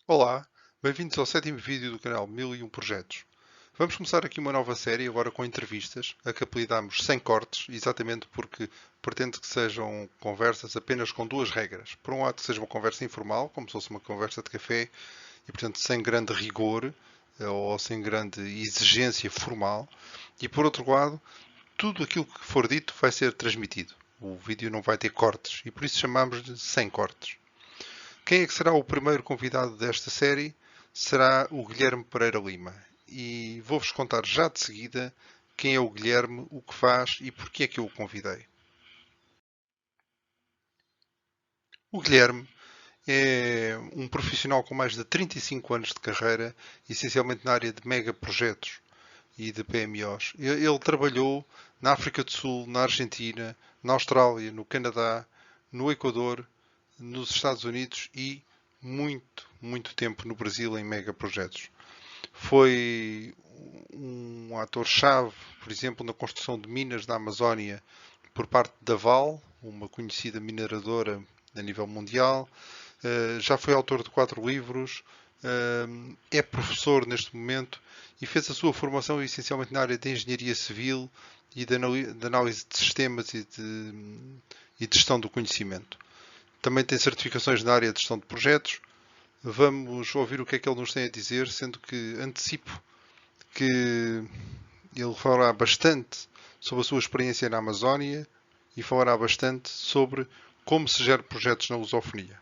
Olá, bem-vindos ao sétimo vídeo do canal 1001 Projetos. Vamos começar aqui uma nova série, agora com entrevistas, a que apelidamos Sem Cortes, exatamente porque pretendo que sejam conversas apenas com duas regras. Por um lado, que seja uma conversa informal, como se fosse uma conversa de café, e portanto sem grande rigor ou sem grande exigência formal. E por outro lado, tudo aquilo que for dito vai ser transmitido. O vídeo não vai ter cortes e por isso chamamos de Sem Cortes. Quem é que será o primeiro convidado desta série? Será o Guilherme Pereira Lima. E vou-vos contar já de seguida quem é o Guilherme, o que faz e porque é que eu o convidei. O Guilherme é um profissional com mais de 35 anos de carreira, essencialmente na área de megaprojetos e de PMOs. Ele trabalhou na África do Sul, na Argentina, na Austrália, no Canadá, no Equador, nos Estados Unidos e muito tempo no Brasil em megaprojetos. Foi um ator-chave, por exemplo, na construção de minas da Amazónia por parte da Vale, uma conhecida mineradora a nível mundial. Já foi autor de 4 livros, é professor neste momento e fez a sua formação essencialmente na área de engenharia civil e de análise de sistemas e de gestão do conhecimento. Também tem certificações na área de gestão de projetos. Vamos ouvir o que é que ele nos tem a dizer, sendo que antecipo que ele falará bastante sobre a sua experiência na Amazónia e falará bastante sobre como se gera projetos na lusofonia.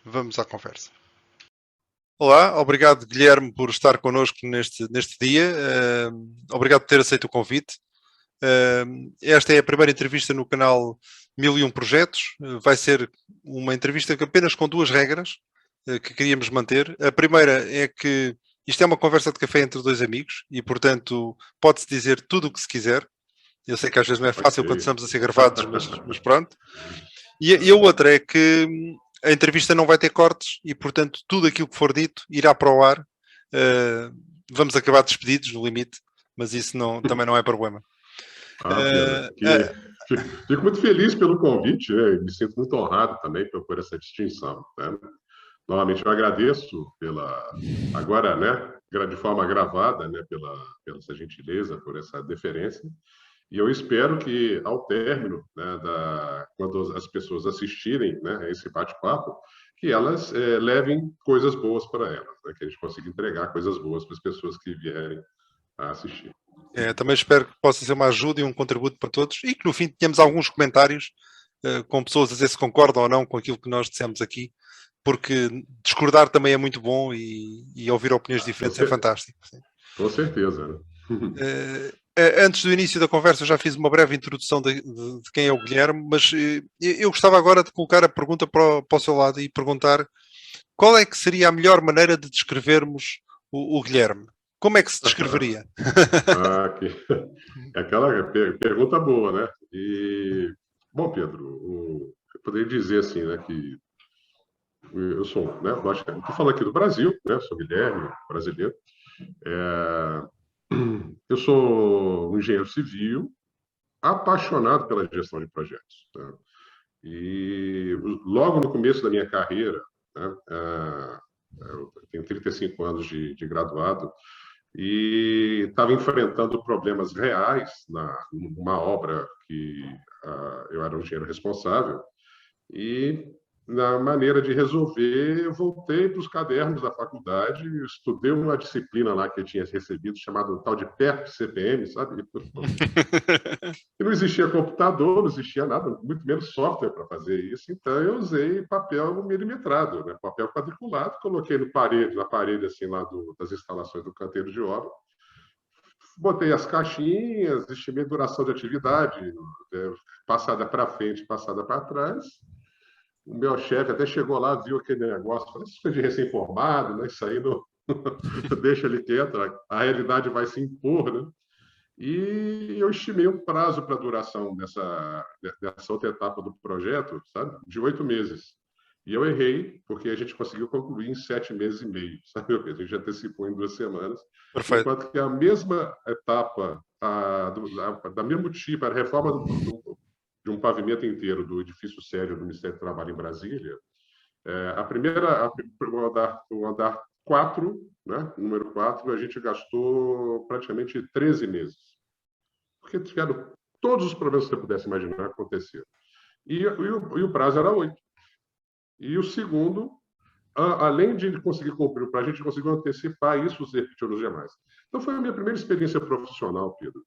Vamos à conversa. Olá, obrigado Guilherme por estar connosco neste dia. Obrigado por ter aceito o convite. Esta é a primeira entrevista no canal 1001 Projetos. Vai ser uma entrevista apenas com duas regras que queríamos manter. A primeira é que isto é uma conversa de café entre dois amigos e, portanto, pode-se dizer tudo o que se quiser. Eu sei que às vezes não é fácil quando Ok. estamos a ser gravados, mas pronto. E a outra é que a entrevista não vai ter cortes e, portanto, tudo aquilo que for dito irá para o ar. Vamos acabar despedidos no limite, mas isso também não é problema. Pedro, fico muito feliz pelo convite, né? Me sinto muito honrado também por essa distinção, né? Novamente, eu agradeço agora, né, de forma gravada, né, pela essa gentileza, por essa deferência, e eu espero que, ao término, né, quando as pessoas assistirem, né, a esse bate-papo, que elas levem coisas boas para elas, né, que a gente consiga entregar coisas boas para as pessoas que vierem a assistir. Também espero que possa ser uma ajuda e um contributo para todos e que no fim tenhamos alguns comentários com pessoas a dizer se concordam ou não com aquilo que nós dissemos aqui, porque discordar também é muito bom e ouvir opiniões diferentes é fantástico. Sim. Com certeza, né? Antes do início da conversa, eu já fiz uma breve introdução de quem é o Guilherme, mas eu gostava agora de colocar a pergunta para o seu lado e perguntar qual é que seria a melhor maneira de descrevermos o Guilherme? Como é que se descreveria? Que é aquela pergunta boa, né? Bom, Pedro, eu poderia dizer assim, né, que eu sou, né, estou falando aqui do Brasil, né? Sou Guilherme, brasileiro. É, eu sou um engenheiro civil, apaixonado pela gestão de projetos, né? E logo no começo da minha carreira, né, eu tenho 35 anos de graduado, e estava enfrentando problemas reais numa obra que eu era o engenheiro responsável, e na maneira de resolver, eu voltei para os cadernos da faculdade, estudei uma disciplina lá que eu tinha recebido, chamada tal de PERP CPM, sabe? E não existia computador, não existia nada, muito menos software para fazer isso, então eu usei papel milimetrado, né? Papel quadriculado, coloquei na parede assim, lá das instalações do canteiro de obra, botei as caixinhas, estimei duração de atividade, passada para frente, passada para trás. O meu chefe até chegou lá, viu aquele negócio, falou: isso foi de recém-formado, né? Isso aí não deixa ele quieto, a realidade vai se impor, né? E eu estimei um prazo para a duração dessa outra etapa do projeto, sabe? De 8 meses. E eu errei, porque a gente conseguiu concluir em 7 meses e meio, sabe? A gente já antecipou em 2 semanas, Perfeito. enquanto que a mesma etapa, da mesmo tipo, a reforma de um pavimento inteiro do edifício sede do Ministério do Trabalho em Brasília, O andar 4, né, número 4, a gente gastou praticamente 13 meses, porque tiveram todos os problemas que você pudesse imaginar acontecer. E o prazo era 8. E o segundo, além de conseguir cumprir o prazo, a gente conseguiu antecipar isso e repetir nos demais. Então, foi a minha primeira experiência profissional, Pedro,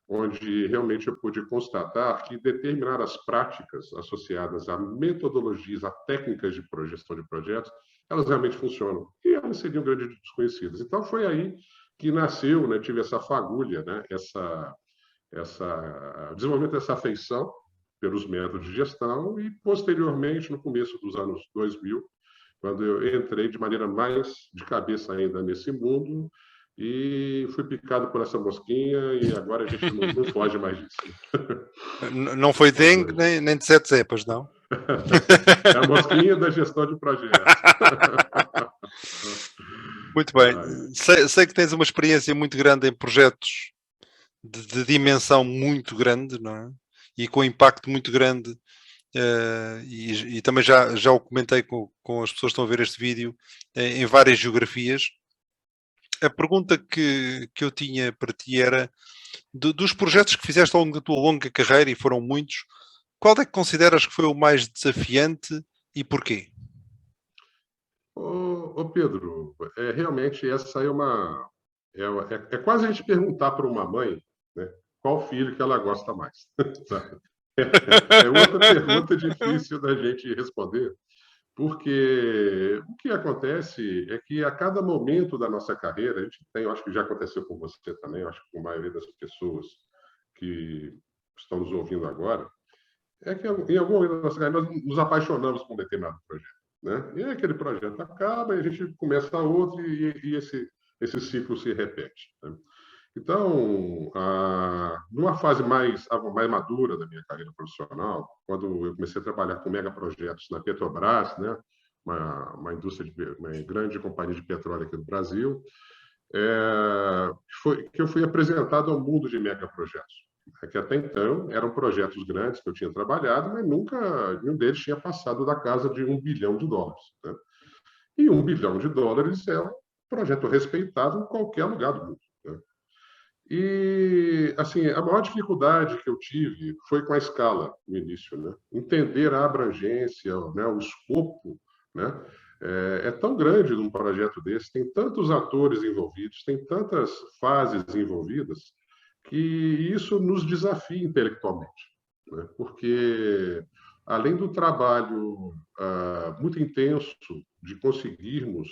onde realmente eu pude constatar que determinadas práticas associadas a metodologias, a técnicas de gestão de projetos, elas realmente funcionam. E elas seriam grandes desconhecidas. Então, foi aí que nasceu, né, tive essa fagulha, né, desenvolvimento dessa afeição pelos métodos de gestão e, posteriormente, no começo dos anos 2000, quando eu entrei de maneira mais de cabeça ainda nesse mundo e fui picado por essa mosquinha e agora a gente não foge mais disso. Não foi dengue nem de 7 cepas, não? É a mosquinha da gestão de projetos. Muito bem. Sei que tens uma experiência muito grande em projetos de dimensão muito grande, não é? E com impacto muito grande. E também já o comentei com as pessoas que estão a ver este vídeo em várias geografias. A pergunta que eu tinha para ti era dos projetos que fizeste ao longo da tua longa carreira, e foram muitos, qual é que consideras que foi o mais desafiante e porquê? Pedro, realmente essa é quase a gente perguntar para uma mãe, né, qual filho que ela gosta mais. É outra pergunta difícil da gente responder, porque o que acontece é que a cada momento da nossa carreira, a gente tem, eu acho que já aconteceu com você também, eu acho que com a maioria das pessoas que estão nos ouvindo agora, é que em algum momento da nossa carreira nós nos apaixonamos por um determinado projeto, né? E aquele projeto acaba e a gente começa outro e esse ciclo se repete, né? Então, numa fase mais madura da minha carreira profissional, quando eu comecei a trabalhar com megaprojetos na Petrobras, né, uma grande companhia de petróleo aqui no Brasil, foi que eu fui apresentado ao mundo de megaprojetos. Que até então eram projetos grandes que eu tinha trabalhado, mas nunca nenhum deles tinha passado da casa de $1 bilhão, né? E $1 bilhão é um projeto respeitado em qualquer lugar do mundo, né? E, assim, a maior dificuldade que eu tive foi com a escala no início, né? Entender a abrangência, né? O escopo, né? É tão grande num projeto desse, tem tantos atores envolvidos, tem tantas fases envolvidas, que isso nos desafia intelectualmente, né? Porque, além do trabalho muito intenso de conseguirmos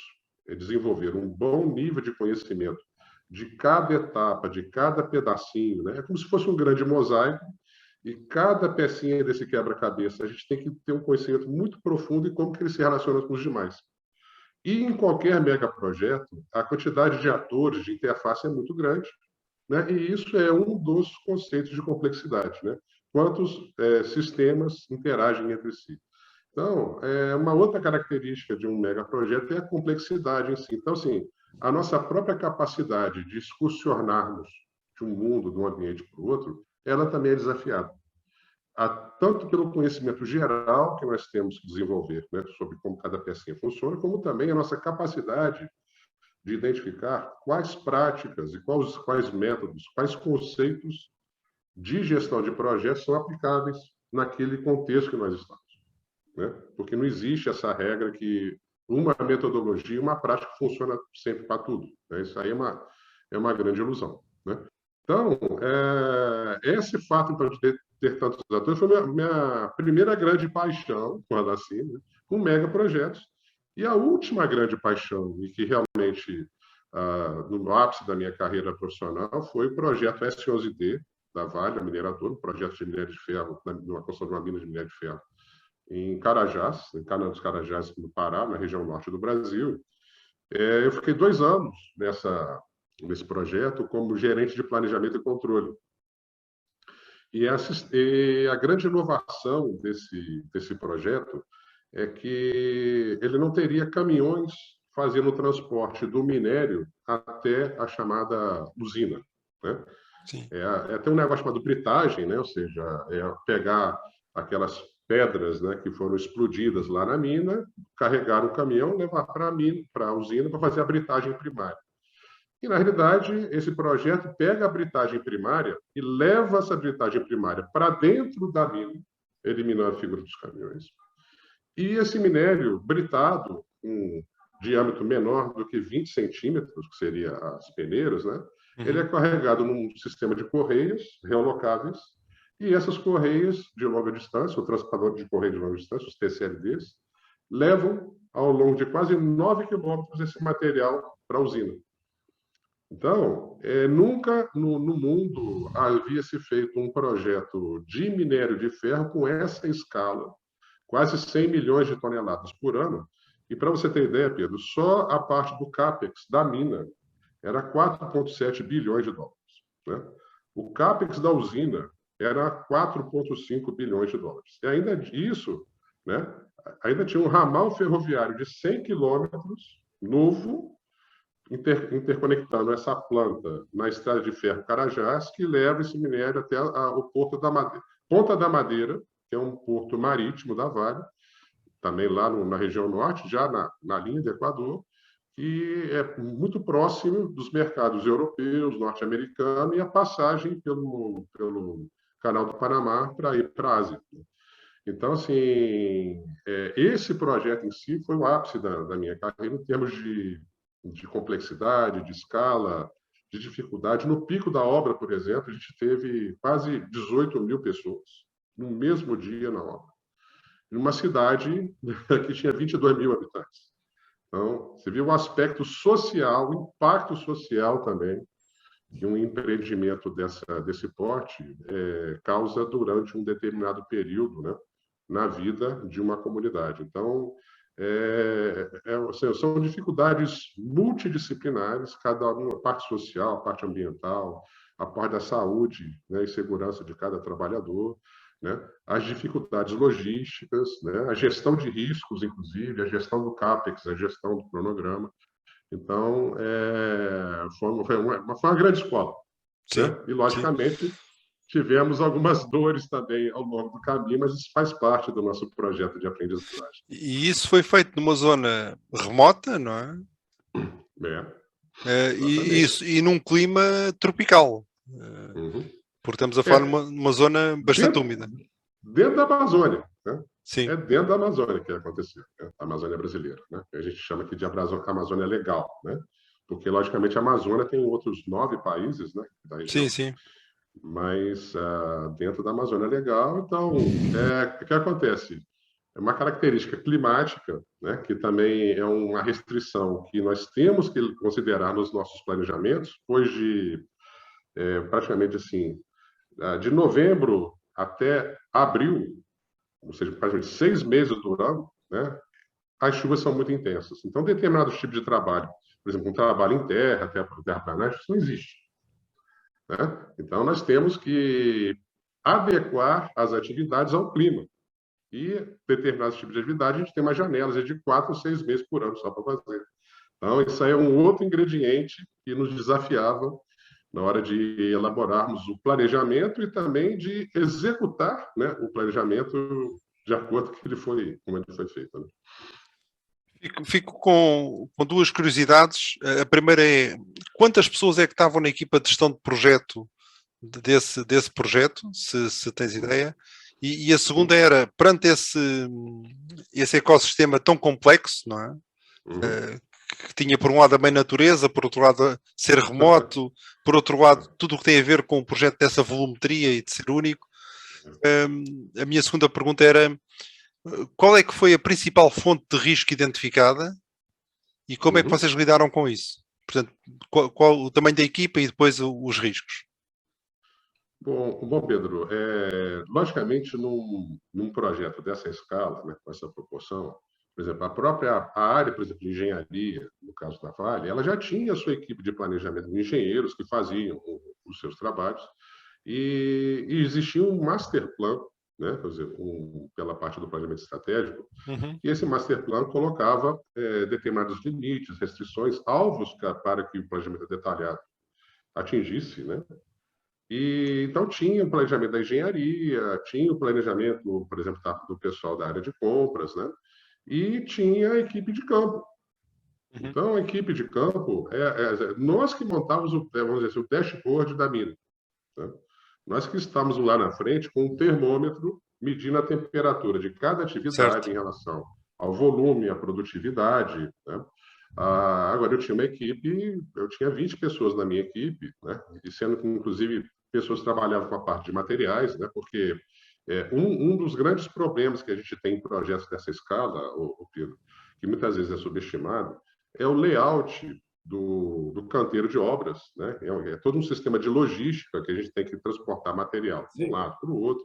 desenvolver um bom nível de conhecimento de cada etapa, de cada pedacinho, né? É como se fosse um grande mosaico, e cada pecinha desse quebra-cabeça a gente tem que ter um conhecimento muito profundo em como que ele se relaciona com os demais. E em qualquer megaprojeto, a quantidade de atores, de interface é muito grande, né? E isso é um dos conceitos de complexidade, né? Quantos sistemas interagem entre si. Então, uma outra característica de um megaprojeto é a complexidade em si. Então, assim, a nossa própria capacidade de excursionarmos de um mundo, de um ambiente para o outro, ela também é desafiada. Tanto pelo conhecimento geral que nós temos que desenvolver, né, sobre como cada pecinha funciona, como também a nossa capacidade de identificar quais práticas e quais métodos, quais conceitos de gestão de projetos são aplicáveis naquele contexto que nós estamos, né? Porque não existe essa regra que uma metodologia, uma prática funciona sempre para tudo, né? Isso aí é uma grande ilusão, né? Então, esse fato então, de ter tantos atores foi minha primeira grande paixão, quando assim, né? Com megaprojetos. E a última grande paixão, e que realmente, no ápice da minha carreira profissional, foi o projeto S11D, da Vale, a mineradora, um projeto de minério de ferro, na construção de uma mina de minério de ferro, em Carajás, em Cana dos Carajás, no Pará, na região norte do Brasil. Eu fiquei 2 anos nesse projeto como gerente de planejamento e controle. E a grande inovação desse projeto é que ele não teria caminhões fazendo o transporte do minério até a chamada usina, né? Sim. Tem um negócio chamado britagem, né? Ou seja, pegar aquelas pedras, né, que foram explodidas lá na mina, carregar um caminhão, levar para a usina para fazer a britagem primária. E, na realidade, esse projeto pega a britagem primária e leva essa britagem primária para dentro da mina, eliminando a figura dos caminhões. E esse minério britado, um diâmetro menor do que 20 centímetros, que seria as peneiras, né? Ele é carregado num sistema de correias relocáveis, e essas correias de longa distância, o transportador de correio de longa distância, os TCLDs, levam ao longo de quase 9 quilômetros esse material para a usina. Então, nunca no mundo havia se feito um projeto de minério de ferro com essa escala, quase 100 milhões de toneladas por ano. E para você ter ideia, Pedro, só a parte do CAPEX da mina era 4,7 bilhões de dólares. Né? O CAPEX da usina era 4,5 bilhões de dólares. E ainda isso, né, ainda tinha um ramal ferroviário de 100 quilômetros, novo, interconectando essa planta na estrada de ferro Carajás, que leva esse minério até o Porto da Madeira. Ponta da Madeira, que é um porto marítimo da Vale, também lá na região norte, já na linha do Equador, que é muito próximo dos mercados europeus, norte-americanos, e a passagem pelo Canal do Panamá para ir para a Ásia. Então, assim, esse projeto em si foi o ápice da minha carreira em termos de complexidade, de escala, de dificuldade. No pico da obra, por exemplo, a gente teve quase 18 mil pessoas no mesmo dia na obra, em uma cidade que tinha 22 mil habitantes. Então, você viu o aspecto social, o impacto social também que um empreendimento desse porte causa durante um determinado período, né, na vida de uma comunidade. Então, são dificuldades multidisciplinares, cada uma, a parte social, a parte ambiental, a parte da saúde, né, e segurança de cada trabalhador, né, as dificuldades logísticas, né, a gestão de riscos, inclusive, a gestão do CAPEX, a gestão do cronograma. Então, foi uma grande escola. Sim, Né? E, sim. logicamente, tivemos algumas dores também ao longo do caminho, mas isso faz parte do nosso projeto de aprendizagem. E isso foi feito numa zona remota, não é? E num clima tropical. Uhum. Porque estamos a falar numa zona bastante úmida. Dentro da Amazônia. Né? Sim. É dentro da Amazônia que aconteceu, né? A Amazônia brasileira. Né? A gente chama aqui de Amazônia legal, né? Porque, logicamente, a Amazônia tem outros 9 países, né, da região. Sim, sim. Mas dentro da Amazônia legal, então, o que acontece? É uma característica climática, né, que também é uma restrição que nós temos que considerar nos nossos planejamentos, pois praticamente assim, de novembro até abril, ou seja, praticamente 6 meses do ano, né, as chuvas são muito intensas. Então, determinados tipos de trabalho, por exemplo, um trabalho em terra, terraplanagem, isso não existe. Né? Então, nós temos que adequar as atividades ao clima. E determinados tipos de atividade, a gente tem umas janelas de 4 ou 6 meses por ano só para fazer. Então, isso aí é um outro ingrediente que nos desafiava na hora de elaborarmos o planejamento e também de executar, né, o planejamento de acordo com como ele foi feito. Né? Fico com duas curiosidades. A primeira é quantas pessoas é que estavam na equipa de gestão de projeto desse projeto, se tens ideia? E a segunda era, perante esse ecossistema tão complexo, não é? Uhum. Que tinha por um lado a mãe natureza, por outro lado ser remoto, por outro lado tudo o que tem a ver com o projeto dessa volumetria e de ser único. A minha segunda pergunta era qual é que foi a principal fonte de risco identificada e como é que vocês lidaram com isso? Portanto, qual o tamanho da equipa e depois os riscos? Bom, Pedro, logicamente, num projeto dessa escala, né, com essa proporção, por exemplo, a área, por exemplo, de engenharia, no caso da Vale, ela já tinha a sua equipe de planejamento de engenheiros que faziam os seus trabalhos, e existia um master plan, né, quer dizer, pela parte do planejamento estratégico, e esse master plan colocava determinados limites, restrições, alvos para que o planejamento detalhado atingisse, né? E, então, tinha o planejamento da engenharia, tinha o planejamento, por exemplo, do pessoal da área de compras, né? e tinha a equipe de campo. Uhum. Então, a equipe de campo, nós que montávamos vamos dizer assim, o dashboard da mina. Né? Nós que estávamos lá na frente com um termômetro medindo a temperatura de cada atividade Certo. em relação ao volume, à produtividade. Né? Agora, eu tinha uma equipe, eu tinha 20 pessoas na minha equipe, né? E sendo que, inclusive, pessoas que trabalhavam com a parte de materiais, né? Porque um dos grandes problemas que a gente tem em projetos dessa escala, Pedro, que muitas vezes é subestimado, é o layout do canteiro de obras, né? É todo um sistema de logística que a gente tem que transportar material de um lado para o outro,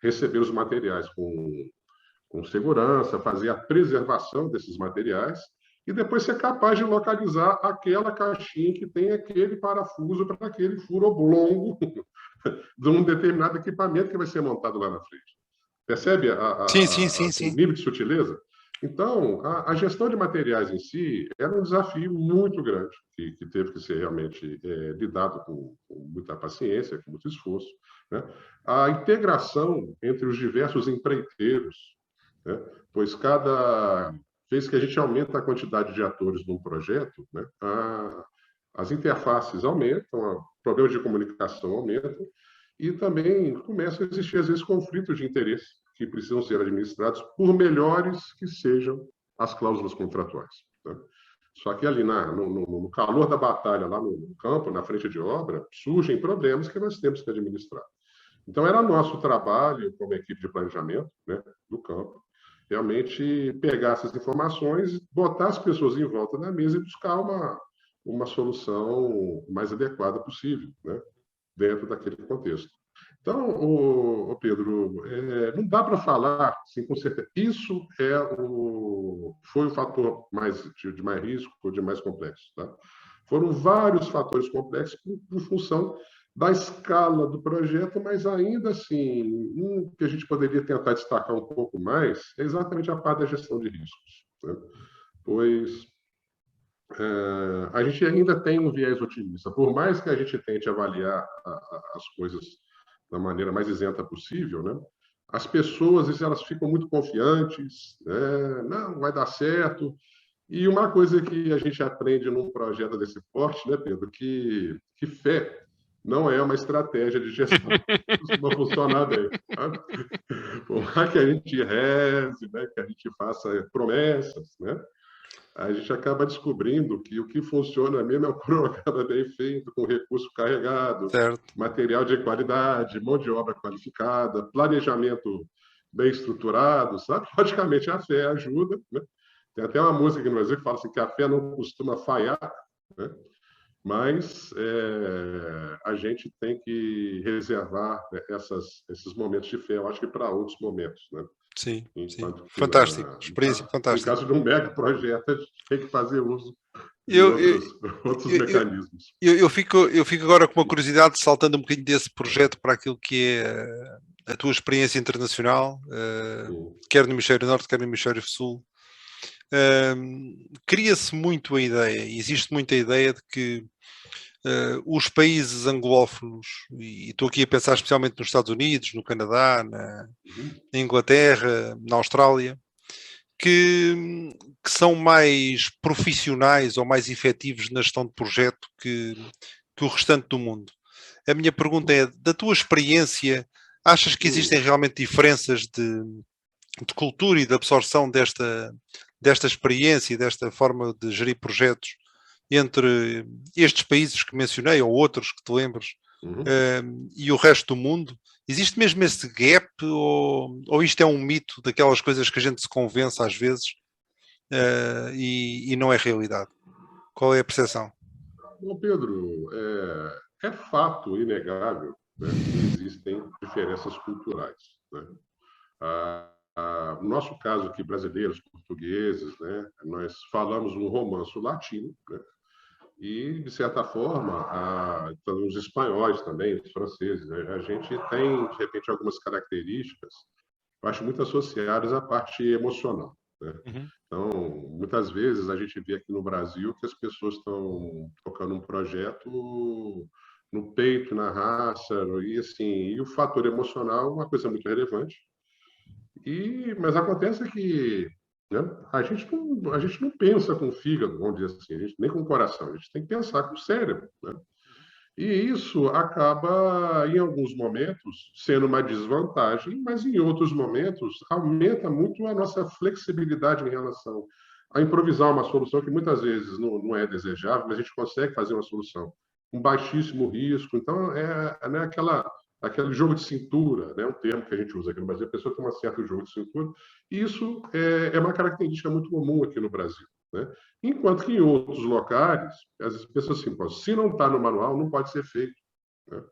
receber os materiais com segurança, fazer a preservação desses materiais e depois ser capaz de localizar aquela caixinha que tem aquele parafuso para aquele furo oblongo de um determinado equipamento que vai ser montado lá na frente. Percebe Sim, sim, sim, assim, o sim. nível de sutileza? Então, a gestão de materiais em si era um desafio muito grande, que teve que ser realmente lidado com muita paciência, com muito esforço. Né? A integração entre os diversos empreiteiros, né? Pois cada vez que a gente aumenta a quantidade de atores num projeto, né? As interfaces aumentam, o problema de comunicação aumenta, e também começa a existir, às vezes, conflitos de interesse que precisam ser administrados, por melhores que sejam as cláusulas contratuais. Né? Só que ali no calor da batalha, lá no campo, na frente de obra, surgem problemas que nós temos que administrar. Então, era nosso trabalho, como equipe de planejamento, né, do campo, realmente pegar essas informações, botar as pessoas em volta da mesa e buscar uma solução mais adequada possível, né, dentro daquele contexto. Então, Pedro, não dá para falar assim, com certeza. Isso foi o fator de mais risco, ou de mais complexo. Tá? Foram vários fatores complexos por função da escala do projeto, mas ainda assim, um que a gente poderia tentar destacar um pouco mais é exatamente a parte da gestão de riscos. Né? Pois a gente ainda tem um viés otimista. Por mais que a gente tente avaliar as coisas da maneira mais isenta possível, né? As pessoas, elas ficam muito confiantes, né? Não, vai dar certo. E uma coisa que a gente aprende num projeto desse porte, né, Pedro, que fé não é uma estratégia de gestão. Costuma funcionar bem. Sabe? Por mais que a gente reze, né, que a gente faça promessas, né? A gente acaba descobrindo que o que funciona mesmo é o programa bem feito, com recurso carregado, Certo. material de qualidade, mão de obra qualificada, planejamento bem estruturado, sabe? Logicamente, a fé ajuda, né? Tem até uma música aqui no Brasil que fala assim que a fé não costuma falhar, né? Mas a gente tem que reservar, né, esses momentos de fé, eu acho que para outros momentos, né? Sim, sim. Enquanto que Fantástico. Experiência em fantástica. caso de um mega projeto, a gente tem que fazer uso de Eu, eu, outros eu, eu, mecanismos. eu fico agora com uma curiosidade, saltando um bocadinho desse projeto para aquilo que é a tua experiência internacional, Sim. quer no Hemisfério Norte, quer no Hemisfério Sul. Cria-se muito a ideia, existe muita ideia de que os países anglófonos, e estou aqui a pensar especialmente nos Estados Unidos, no Canadá, Uhum. na Inglaterra, na Austrália, que são mais profissionais ou mais efetivos na gestão de projeto que o restante do mundo. A minha pergunta é, da tua experiência, achas que existem realmente diferenças de cultura e de absorção desta experiência e desta forma de gerir projetos entre estes países que mencionei ou outros que te lembres Uhum. e o resto do mundo? Existe mesmo esse gap ou isto é um mito daquelas coisas que a gente se convence às vezes e não é realidade? Qual é a percepção? Bom, Pedro, é fato inegável, né, que existem diferenças culturais. Né? No nosso caso aqui, brasileiros, portugueses, né, nós falamos um romanço latino, né, e, de certa forma, os espanhóis também, os franceses, né, a gente tem, de repente, algumas características, eu acho muito associadas à parte emocional. Né? Uhum. Então, muitas vezes a gente vê aqui no Brasil que as pessoas estão tocando um projeto no peito, na raça, e assim, e o fator emocional é uma coisa muito relevante. Mas acontece que né? A gente não pensa com o fígado, vamos dizer assim, a gente, nem com o coração, a gente tem que pensar com o cérebro, né? E isso acaba, em alguns momentos, sendo uma desvantagem, mas em outros momentos aumenta muito a nossa flexibilidade em relação a improvisar uma solução que muitas vezes não é desejável, mas a gente consegue fazer uma solução com baixíssimo risco. Então, né, aquele jogo de cintura, né, um termo que a gente usa aqui no Brasil, a pessoa tem um certo jogo de cintura, e isso é uma característica muito comum aqui no Brasil, né? Enquanto que em outros locais, as pessoas assim, pô, se não está no manual, não pode ser feito, né?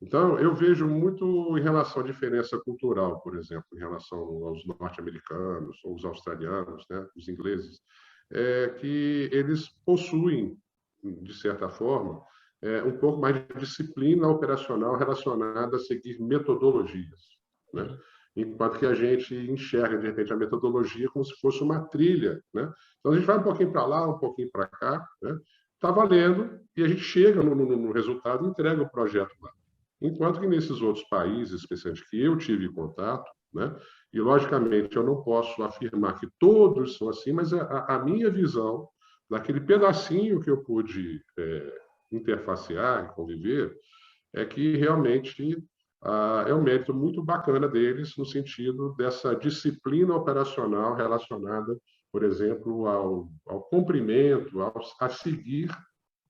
Então, eu vejo muito em relação à diferença cultural, por exemplo, em relação aos norte-americanos, ou os australianos, né, os ingleses, que eles possuem, de certa forma, um pouco mais de disciplina operacional relacionada a seguir metodologias, né? Uhum. Enquanto que a gente enxerga, de repente, a metodologia como se fosse uma trilha, né? Então, a gente vai um pouquinho para lá, um pouquinho para cá, né? Está valendo, e a gente chega no resultado e entrega o projeto lá. Enquanto que nesses outros países, especialmente que eu tive contato, né? E logicamente eu não posso afirmar que todos são assim, mas a minha visão daquele pedacinho que eu pude interfacear e conviver é que realmente é um mérito muito bacana deles no sentido dessa disciplina operacional relacionada, por exemplo, ao cumprimento, a seguir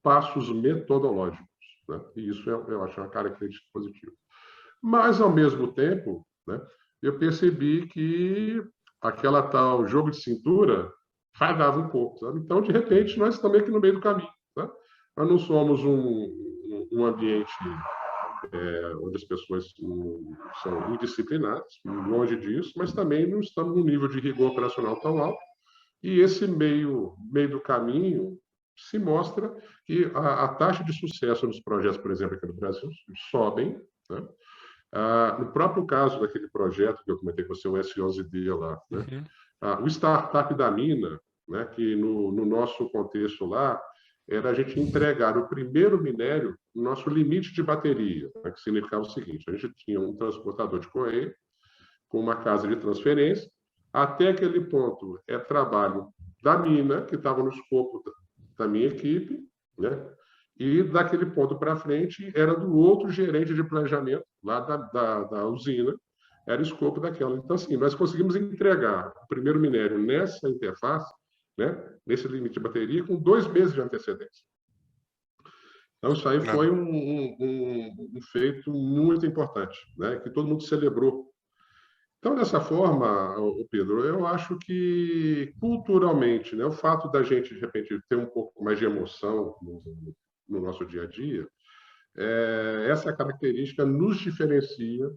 passos metodológicos, né? E isso eu acho uma característica positiva. Mas, ao mesmo tempo, né, eu percebi que aquela tal jogo de cintura falhava um pouco. Sabe? Então, de repente, nós estamos aqui no meio do caminho. Tá? Nós não somos um ambiente onde as pessoas são indisciplinadas, longe disso, mas também não estamos num nível de rigor operacional tão alto. E esse meio do caminho se mostra que a taxa de sucesso nos projetos, por exemplo, aqui no Brasil, sobem, né? No próprio caso daquele projeto que eu comentei com você, o S11D lá, né? Uhum. O startup da mina, né? Que no nosso contexto lá, era a gente entregar o primeiro minério no nosso limite de bateria, né? Que significava o seguinte: a gente tinha um transportador de correio com uma casa de transferência, até aquele ponto é trabalho da mina, que estava no escopo da minha equipe, né? E daquele ponto para frente era do outro gerente de planejamento, lá da usina, era o escopo daquela. Então, assim, nós conseguimos entregar o primeiro minério nessa interface, né? Nesse limite de bateria, com 2 meses de antecedência. Então, isso aí Não. foi um feito muito importante, né? Que todo mundo celebrou. Então, dessa forma, Pedro, eu acho que culturalmente, né, o fato da gente, de repente, ter um pouco mais de emoção no nosso dia a dia, essa característica nos diferencia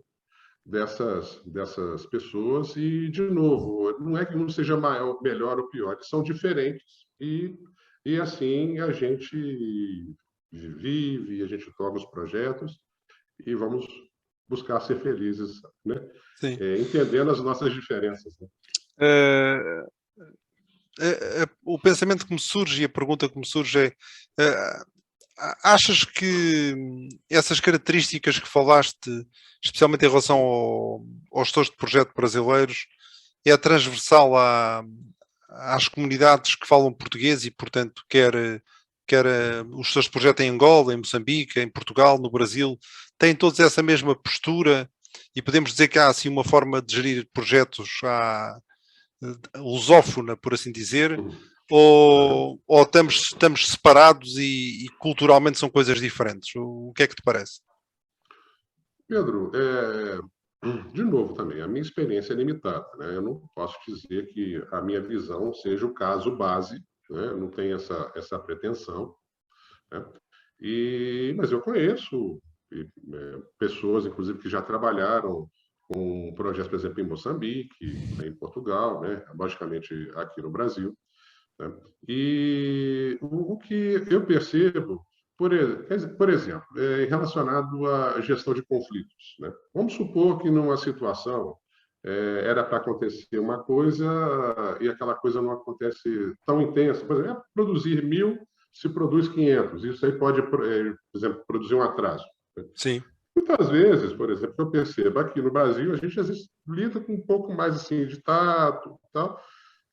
dessas pessoas. E, de novo, não é que um seja maior, melhor ou pior, eles são diferentes. E assim a gente vive, a gente toma os projetos e vamos buscar ser felizes, né? Sim. Entendendo as nossas diferenças, né? Eh, o pensamento que me surge e a pergunta que me surge é: eh, achas que essas características que falaste, especialmente em relação aos gestores de projeto brasileiros, é transversal às comunidades que falam português e, portanto, quer os gestores de projeto em Angola, em Moçambique, em Portugal, no Brasil, têm todos essa mesma postura e podemos dizer que há assim uma forma de gerir projetos lusófona, por assim dizer, ou estamos separados e culturalmente são coisas diferentes? O que é que te parece? Pedro, de novo também, a minha experiência é limitada, né? Eu não posso dizer que a minha visão seja o caso base, né? Eu não tenho essa pretensão, né? Mas eu conheço pessoas, inclusive, que já trabalharam com projetos, por exemplo, em Moçambique, em Portugal, né? Logicamente aqui no Brasil, né? E o que eu percebo, por exemplo, relacionado à gestão de conflitos, né? Vamos supor que numa situação era para acontecer uma coisa e aquela coisa não acontece tão intensa. Por exemplo, produzir 1.000, se produz 500. Isso aí pode, por exemplo, produzir um atraso. Sim. Muitas vezes, por exemplo, eu percebo aqui no Brasil, a gente às vezes lida com um pouco mais assim de tato, tal,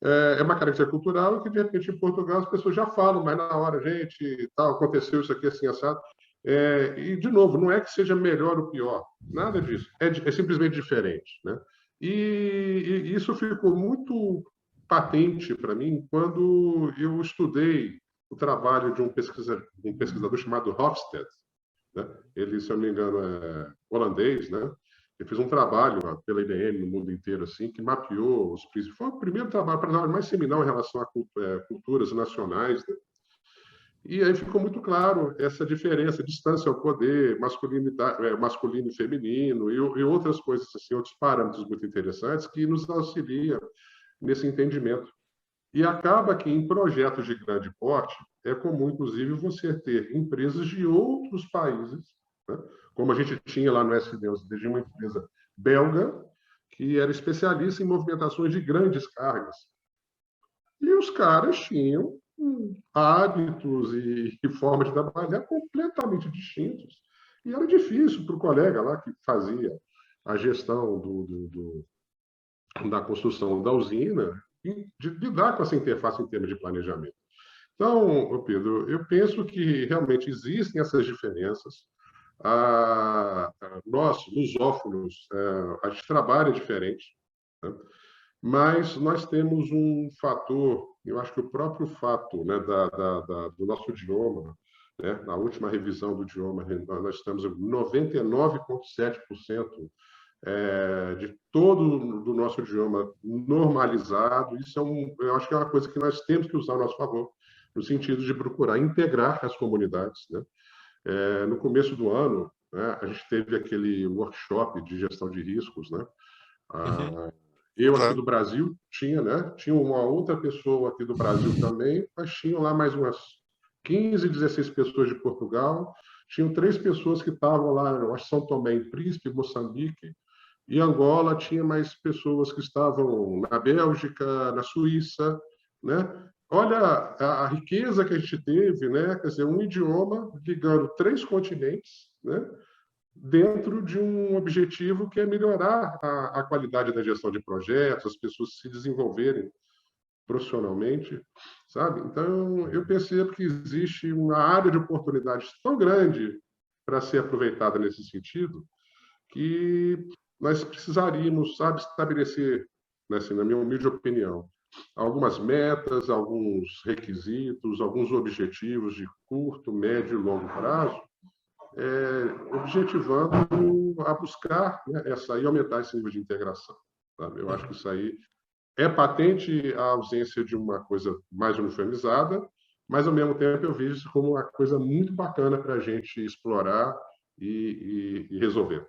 é uma característica cultural que, de repente, em Portugal as pessoas já falam, mas na hora, gente, tal, aconteceu isso aqui assim, assado. E, de novo, não é que seja melhor ou pior, nada disso. É simplesmente diferente, né? E isso ficou muito patente para mim quando eu estudei o trabalho de um pesquisador chamado Hofstede, né? Ele, se eu não me engano, é holandês, né? Ele fez um trabalho pela IBM no mundo inteiro, assim, que mapeou os princípios. Foi o primeiro trabalho mais seminal em relação a culturas nacionais, né? E aí ficou muito claro essa diferença, distância ao poder, masculinidade, masculino e feminino, e outras coisas, assim, outros parâmetros muito interessantes que nos auxiliam nesse entendimento. E acaba que em projetos de grande porte é comum, inclusive, você ter empresas de outros países, né? Como a gente tinha lá no SD, uma empresa belga que era especialista em movimentações de grandes cargas. E os caras tinham hábitos e formas de trabalhar completamente distintos. E era difícil para o colega lá que fazia a gestão da construção da usina de lidar com essa interface em termos de planejamento. Então, Pedro, eu penso que realmente existem essas diferenças. Nós, lusófonos, a gente trabalha diferente, né? Mas nós temos um fator, eu acho que o próprio fato, né, do nosso idioma, né, na última revisão do idioma, nós estamos em 99,7% de todo do nosso idioma normalizado. Isso eu acho que é uma coisa que nós temos que usar ao nosso favor, no sentido de procurar integrar as comunidades, né? No começo do ano, né, a gente teve aquele workshop de gestão de riscos, né? Uhum, Ah, eu aqui verdade. do Brasil tinha, né? Tinha uma outra pessoa aqui do Brasil também, mas tinham lá mais umas 15, 16 pessoas de Portugal. Tinham 3 pessoas que estavam lá, eu acho, São Tomé e Príncipe, Moçambique, e Angola tinha mais pessoas que estavam na Bélgica, na Suíça, né? Olha a riqueza que a gente teve, né? Quer dizer, um idioma ligando 3 continentes, né? Dentro de um objetivo que é melhorar a qualidade da gestão de projetos, as pessoas se desenvolverem profissionalmente, sabe? Então, eu percebo que existe uma área de oportunidades tão grande para ser aproveitada nesse sentido, que nós precisaríamos, sabe, estabelecer, né, assim, na minha humilde opinião, algumas metas, alguns requisitos, alguns objetivos de curto, médio e longo prazo, objetivando a buscar, né, e aumentar esse nível de integração. Sabe? Eu acho que Uhum. isso aí é patente a ausência de uma coisa mais uniformizada, mas, ao mesmo tempo, eu vejo isso como uma coisa muito bacana para a gente explorar e resolver.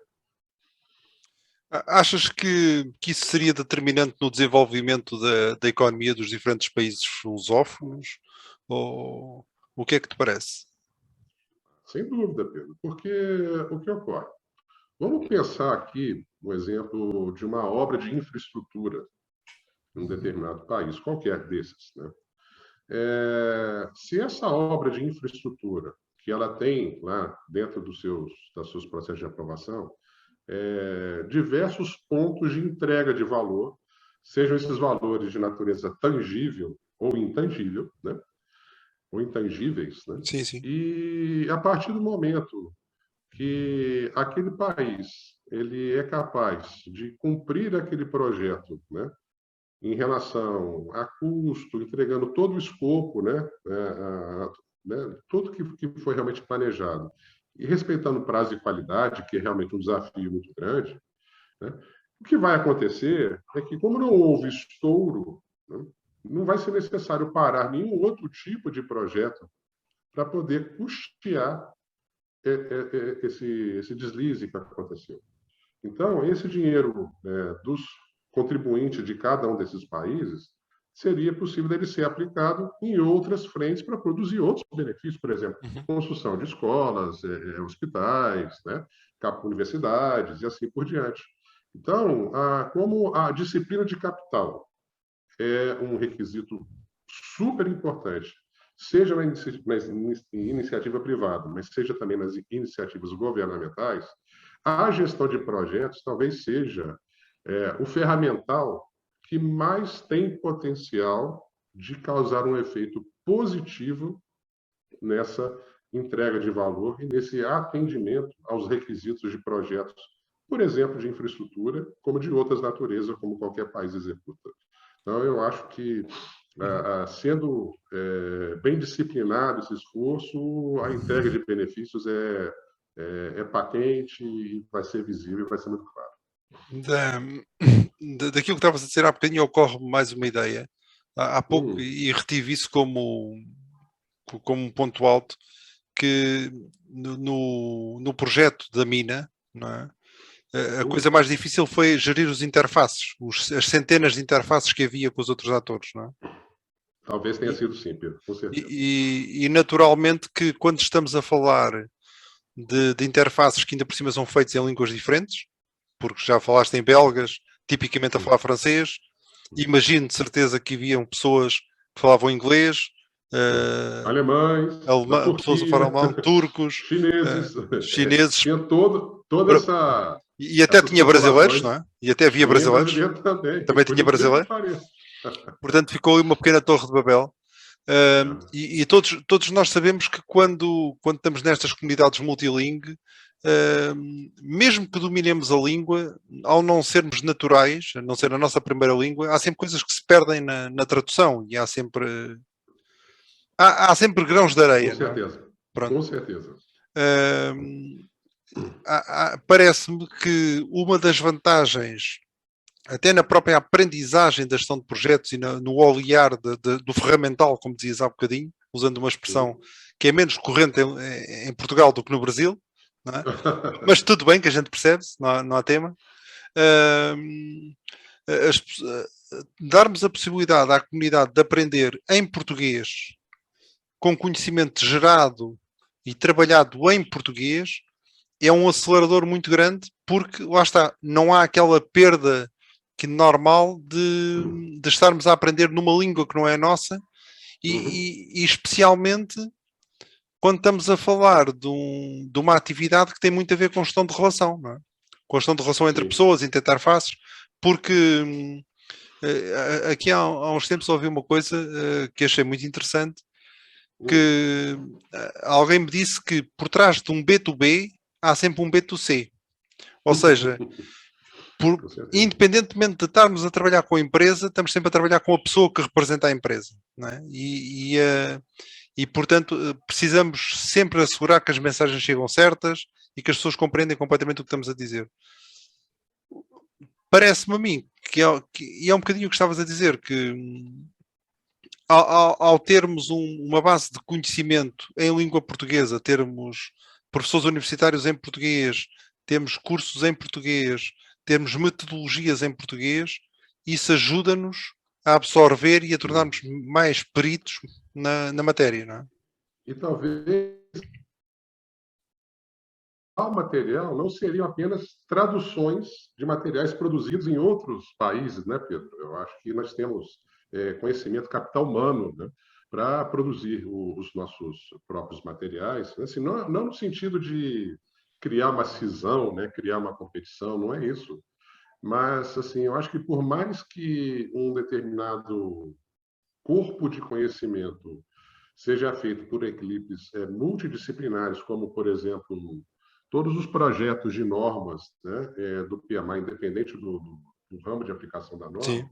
Achas que isso seria determinante no desenvolvimento da economia dos diferentes países lusófonos? Ou o que é que te parece? Sem dúvida, Pedro, porque o que ocorre? Vamos pensar aqui um exemplo de uma obra de infraestrutura em um Uhum. determinado país, qualquer desses, né? Se essa obra de infraestrutura que ela tem lá dentro dos seus processos de aprovação, diversos pontos de entrega de valor, sejam esses valores de natureza tangível ou intangível, né? Ou intangíveis, né? Sim, sim. E a partir do momento que aquele país ele é capaz de cumprir aquele projeto, né? Em relação a custo, entregando todo o escopo, né, tudo que foi realmente planejado, e respeitando prazo e qualidade, que é realmente um desafio muito grande, né, o que vai acontecer é que, como não houve estouro, né, não vai ser necessário parar nenhum outro tipo de projeto para poder custear esse deslize que aconteceu. Então, esse dinheiro, dos contribuintes de cada um desses países seria possível dele ser aplicado em outras frentes para produzir outros benefícios, por exemplo, Uhum. construção de escolas, hospitais, né, universidades e assim por diante. Então, como a disciplina de capital é um requisito super importante, seja iniciativa privada, mas seja também nas iniciativas governamentais, a gestão de projetos talvez seja o ferramental que mais têm potencial de causar um efeito positivo nessa entrega de valor e nesse atendimento aos requisitos de projetos, por exemplo, de infraestrutura, como de outras naturezas, como qualquer país executa. Então, eu acho que, sendo bem disciplinado esse esforço, a entrega de benefícios é patente e vai ser visível e vai ser muito claro. Daquilo que estavas a dizer há bocadinho, ocorre mais uma ideia. Há pouco, e retive isso como um ponto alto, que no projeto da mina, não é? A coisa mais difícil foi gerir os interfaces, as centenas de interfaces que havia com os outros atores, não é? Talvez tenha sido sim, Pedro, com certeza. E naturalmente que quando estamos a falar de interfaces que ainda por cima são feitas em línguas diferentes, porque já falaste em belgas, tipicamente a falar francês, imagino de certeza que haviam pessoas que falavam inglês, alemães, da pessoas a Turquia, falar alemão, turcos, chineses, chineses, tinha toda e até essas tinha brasileiros, populações. não é? E até havia Tinha brasileiros, brasileiro também, também por tinha incrível brasileiro, que pareça. portanto ficou ali uma pequena torre de Babel. E todos nós sabemos que quando estamos nestas comunidades multilingue, mesmo que dominemos a língua, ao não sermos naturais, a não ser a nossa primeira língua, há sempre coisas que se perdem na tradução e há sempre grãos de Com areia, não é? certeza, Pronto. com certeza. Parece-me que uma das vantagens, até na própria aprendizagem da gestão de projetos e no olhar do ferramental, como dizias há bocadinho, usando uma expressão que é menos corrente em Portugal do que no Brasil, não é? Mas tudo bem, que a gente percebe, não há tema. Darmos a possibilidade à comunidade de aprender em português, com conhecimento gerado e trabalhado em português, é um acelerador muito grande, porque lá está, não há aquela perda que normal de estarmos a aprender numa língua que não é a nossa e especialmente quando estamos a falar de uma atividade que tem muito a ver com gestão de relação, não é? Com a gestão de relação entre pessoas, entre interfaces, porque aqui há uns tempos ouvi uma coisa que achei muito interessante, que alguém me disse que por trás de um B2B há sempre um B2C. Ou seja, independentemente de estarmos a trabalhar com a empresa, estamos sempre a trabalhar com a pessoa que representa a empresa. Não é? E, portanto, precisamos sempre assegurar que as mensagens chegam certas e que as pessoas compreendem completamente o que estamos a dizer. Parece-me a mim que é um bocadinho o que estavas a dizer, que ao termos uma base de conhecimento em língua portuguesa, termos professores universitários em português, temos cursos em português, temos metodologias em português, isso ajuda-nos a absorver e a tornarmos mais peritos na matéria, não é? E talvez o material não seriam apenas traduções de materiais produzidos em outros países, né, Pedro? Eu acho que nós temos conhecimento, capital humano, né, para produzir os nossos próprios materiais. Assim, não no sentido de criar uma cisão, né, criar uma competição, não é isso. Mas, assim, eu acho que por mais que um determinado corpo de conhecimento seja feito por equipes multidisciplinares, como, por exemplo, todos os projetos de normas, né, do PMI, independente do ramo de aplicação da norma, Sim.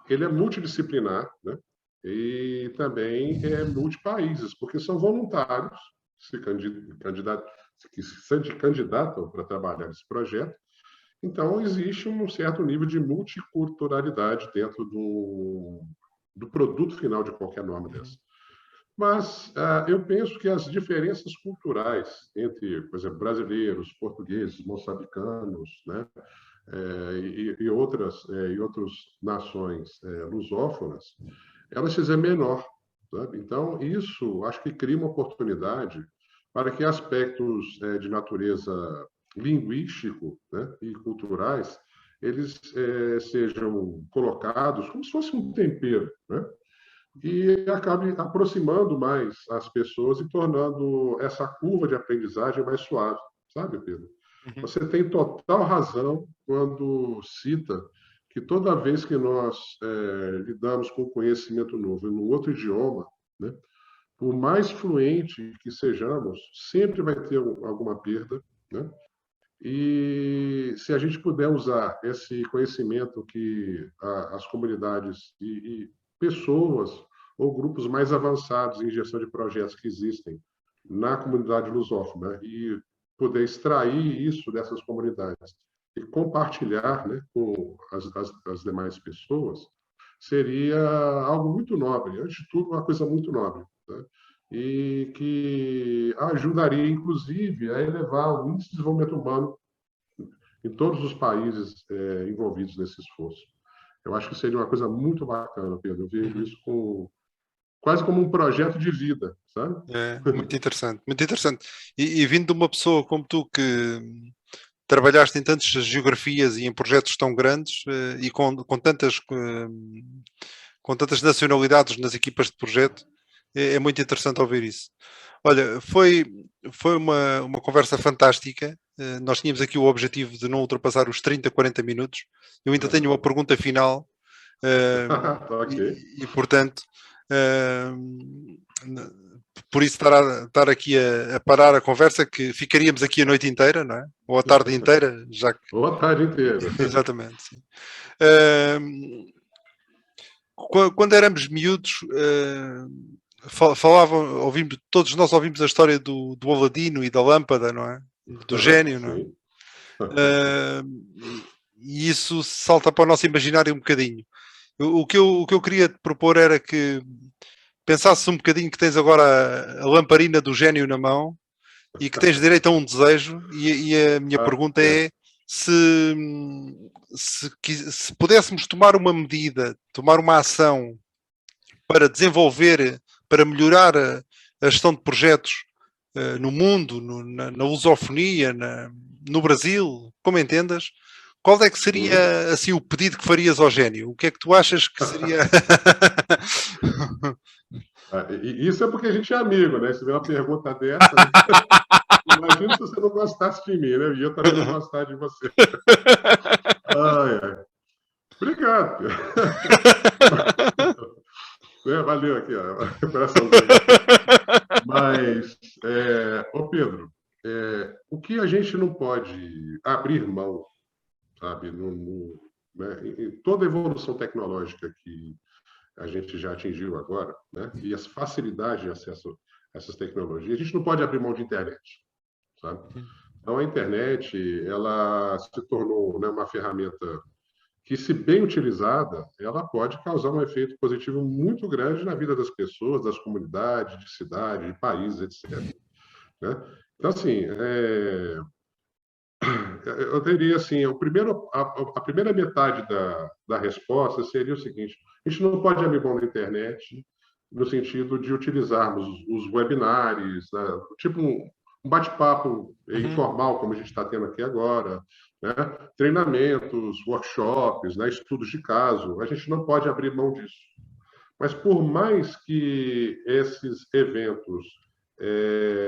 ele é multidisciplinar, né, e também é multipaíses, porque são voluntários que se candidatam para trabalhar nesse projeto. Então, existe um certo nível de multiculturalidade dentro do produto final de qualquer norma dessa. Mas eu penso que as diferenças culturais entre, por exemplo, brasileiros, portugueses, moçambicanos, né, e outras nações lusófonas, elas se fazem menor. Sabe? Então, isso acho que cria uma oportunidade para que aspectos de natureza linguístico, né, e culturais eles sejam colocados como se fosse um tempero, né? E acabe aproximando mais as pessoas e tornando essa curva de aprendizagem mais suave, sabe, Pedro? Você tem total razão quando cita que toda vez que nós lidamos com conhecimento novo em um outro idioma, né, por mais fluente que sejamos, sempre vai ter alguma perda, né? E se a gente puder usar esse conhecimento que as comunidades e pessoas ou grupos mais avançados em gestão de projetos que existem na comunidade lusófona e poder extrair isso dessas comunidades e compartilhar, né, com as demais pessoas, seria algo muito nobre, antes de tudo, uma coisa muito nobre, né? E que ajudaria, inclusive, a elevar o índice de desenvolvimento humano em todos os países envolvidos nesse esforço. Eu acho que seria uma coisa muito bacana, Pedro. Eu vejo Uhum. isso quase como um projeto de vida, sabe? É muito interessante, muito interessante. E vindo de uma pessoa como tu que trabalhaste em tantas geografias e em projetos tão grandes e com tantas nacionalidades nas equipas de projeto, é muito interessante ouvir isso. Olha, foi uma conversa fantástica. Nós tínhamos aqui o objetivo de não ultrapassar os 30, 40 minutos. Eu ainda tenho uma pergunta final Ok. portanto, por isso estar aqui a parar a conversa, que ficaríamos aqui a noite inteira, não é? Ou a tarde inteira, já que... Ou a tarde inteira. Exatamente, sim. Quando éramos miúdos, todos nós ouvimos a história do Aladino e da lâmpada, não é? Do gênio, não é? Sim. E isso salta para o nosso imaginário um bocadinho. O que eu queria te propor era que pensasses um bocadinho que tens agora a lamparina do gênio na mão e que tens direito a um desejo, e a minha pergunta é se, se pudéssemos tomar uma medida, tomar uma ação para desenvolver, para melhorar a gestão de projetos no mundo, na lusofonia, no Brasil, como entendas, qual é que seria assim o pedido que farias ao gênio? O que é que tu achas que seria? E isso é porque a gente é amigo, né? Se vê uma pergunta dessa, né? Imagina se você não gostasse de mim, né? E eu também não gostar de você. Ai, ai. Obrigado. Valeu aqui, ó, a coraçãozinho. Mas, ô Pedro, o que a gente não pode abrir mão, sabe, né, em toda a evolução tecnológica que a gente já atingiu agora, né, e as facilidades de acesso a essas tecnologias, a gente não pode abrir mão de internet, sabe? Então, a internet, ela se tornou, né, uma ferramenta que, se bem utilizada, ela pode causar um efeito positivo muito grande na vida das pessoas, das comunidades, de cidades, de países, etc. Né? Então, assim, eu teria assim, a primeira metade da resposta seria o seguinte: a gente não pode abrir mão da internet no sentido de utilizarmos os webinários, né? Tipo um bate-papo informal, como a gente está tendo aqui agora, né? Treinamentos, workshops, né? Estudos de caso. A gente não pode abrir mão disso. Mas por mais que esses eventos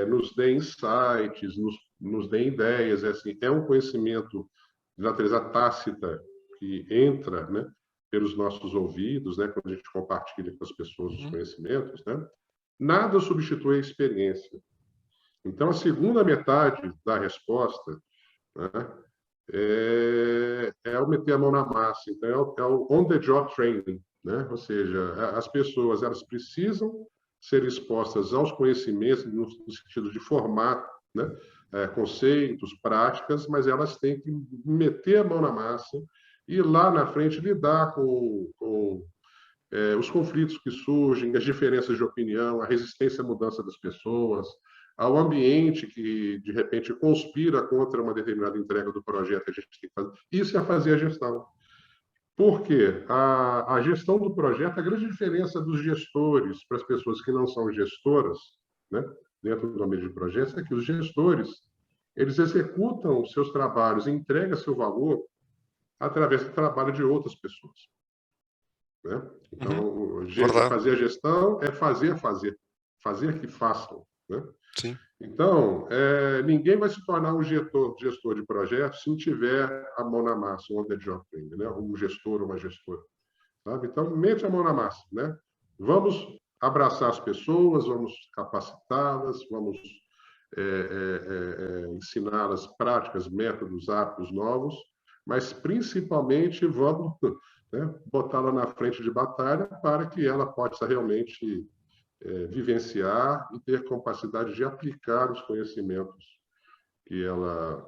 nos deem insights, nos deem ideias, assim, é um conhecimento de natureza tácita que entra, né, pelos nossos ouvidos, né, quando a gente compartilha com as pessoas os conhecimentos, né, nada substitui a experiência. Então, a segunda metade da resposta, né, o meter a mão na massa. Então, é o on-the-job training, né? Ou seja, as pessoas elas precisam ser expostas aos conhecimentos no sentido de formar, né, conceitos, práticas, mas elas têm que meter a mão na massa e lá na frente lidar com os conflitos que surgem, as diferenças de opinião, a resistência à mudança das pessoas, ao ambiente que, de repente, conspira contra uma determinada entrega do projeto que a gente tem que fazer. Isso é fazer a gestão. Por quê? A gestão do projeto, a grande diferença dos gestores para as pessoas que não são gestoras, né, dentro do ambiente de projetos, é que os gestores eles executam os seus trabalhos, entregam seu valor através do trabalho de outras pessoas. Né? Então, Verdade. fazer a gestão é fazer que façam. Né? Sim. Então, ninguém vai se tornar um gestor de projetos se não tiver a mão na massa, um on-the-job training, né? Um gestor ou uma gestora. Sabe? Então, mete a mão na massa. Né? Vamos abraçar as pessoas, vamos capacitá-las, vamos ensiná-las práticas, métodos, hábitos novos, mas principalmente vamos, né, botá-la na frente de batalha para que ela possa realmente vivenciar e ter capacidade de aplicar os conhecimentos que ela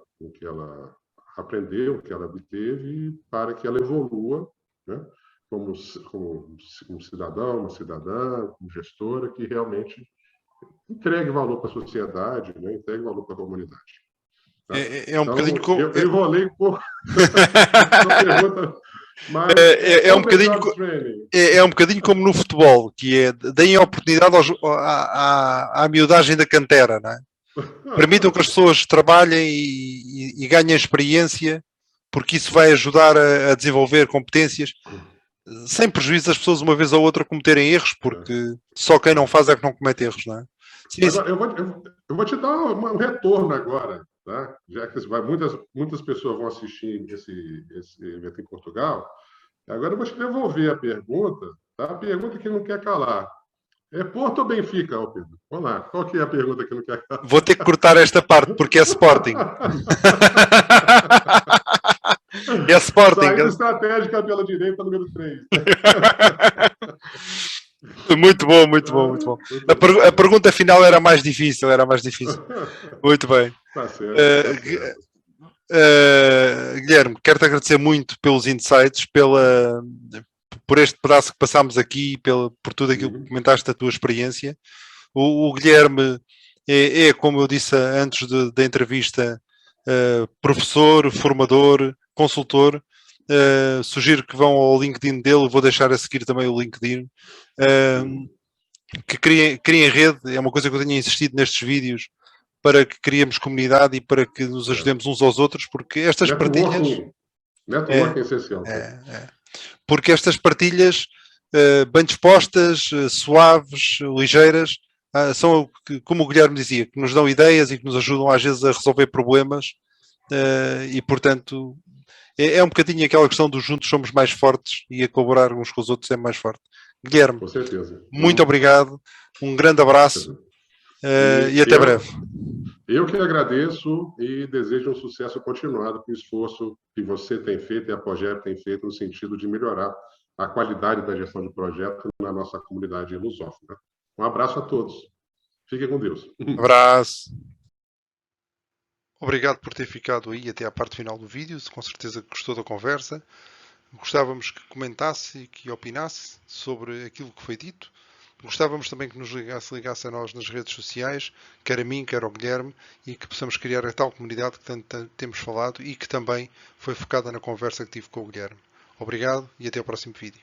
aprendeu, que ela obteve, para que ela evolua, né, como cidadão, uma cidadã, como gestora, que realmente entregue valor para a sociedade, né, entregue valor para a comunidade. Tá? É um bocadinho Então, eu enrolei um pouco a pergunta, mas é um bocadinho, on-the-job training. é um bocadinho como no futebol, que é deem a oportunidade à miudagem da cantera, não é? Permitam que as pessoas trabalhem e ganhem experiência, porque isso vai ajudar a desenvolver competências, sem prejuízo das pessoas uma vez ou outra cometerem erros, porque só quem não faz é que não comete erros, não é? Sim, agora, eu vou te dar um retorno agora, tá? Já que muitas pessoas vão assistir esse evento em Portugal. Agora eu vou te devolver a pergunta, tá? A pergunta que não quer calar. É Porto ou Benfica, Pedro? Vamos lá. Qual que é a pergunta que não quer calar? Vou ter que cortar esta parte porque é Sporting. É Sporting. Saída estratégica pela direita, número 3. Muito bom, muito bom, muito bom. A pergunta final era mais difícil, era mais difícil. Muito bem. Tá certo, tá certo. Guilherme, quero-te agradecer muito pelos insights, por este pedaço que passámos aqui, por tudo aquilo que comentaste da tua experiência. O Guilherme como eu disse antes da entrevista, professor, formador, consultor. Sugiro que vão ao LinkedIn dele, vou deixar a seguir também o LinkedIn. Que criem rede, é uma coisa que eu tenho insistido nestes vídeos, para que criemos comunidade e para que nos ajudemos uns aos outros, porque estas partilhas... Networking é essencial. Porque estas partilhas bem dispostas, suaves, ligeiras, são, como o Guilherme dizia, que nos dão ideias e que nos ajudam às vezes a resolver problemas, e portanto é um bocadinho aquela questão dos juntos somos mais fortes e a colaborar uns com os outros é mais forte. Guilherme, com certeza. Muito obrigado, um grande abraço e até breve. Eu que agradeço e desejo um sucesso continuado com o esforço que você tem feito e a Projeto tem feito no sentido de melhorar a qualidade da gestão de projeto na nossa comunidade lusófona. Um abraço a todos. Fiquem com Deus. Abraço. Obrigado por ter ficado aí até à parte final do vídeo. Com certeza que gostou da conversa. Gostávamos que comentasse e que opinasse sobre aquilo que foi dito. Gostávamos também que nos ligasse a nós nas redes sociais, quer a mim, quer ao Guilherme, e que possamos criar a tal comunidade que tanto temos falado e que também foi focada na conversa que tive com o Guilherme. Obrigado e até ao próximo vídeo.